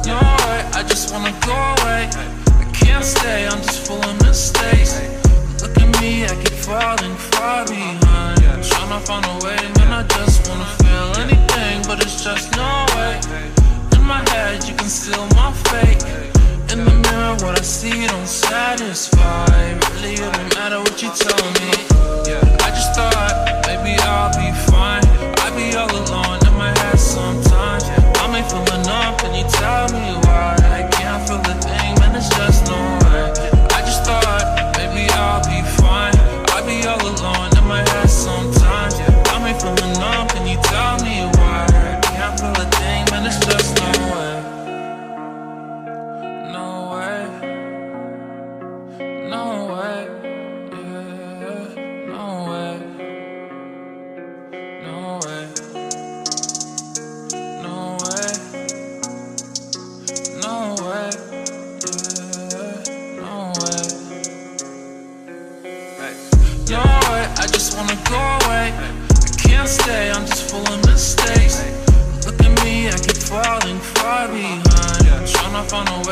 No way, I just wanna go away. I can't stay, I'm just full of mistakes. Look at me, I keep falling far behind. Tryna find a way, man, I just wanna feel anything, but it's just no way. In my head, you can steal my fate. In the mirror, what I see don't satisfy. Really, it don't matter what you tell me. I just thought, maybe I'll be fine. I be all alone in my head sometimes. I'm ain't feeling up, can you tell me why? I can't feel a thing, man, it's just no way. I just thought, maybe I'll be fine. I be all alone in my head sometimes. I'm ain't feeling up, can you tell me why? I can't feel a thing, man, it's just no way. No way. No way. Yeah, no way. No way. No way. No way. Yeah, no way. No way, I just wanna go away. I can't stay, I'm just full of mistakes. Look at me, I keep falling far behind. Tryna find a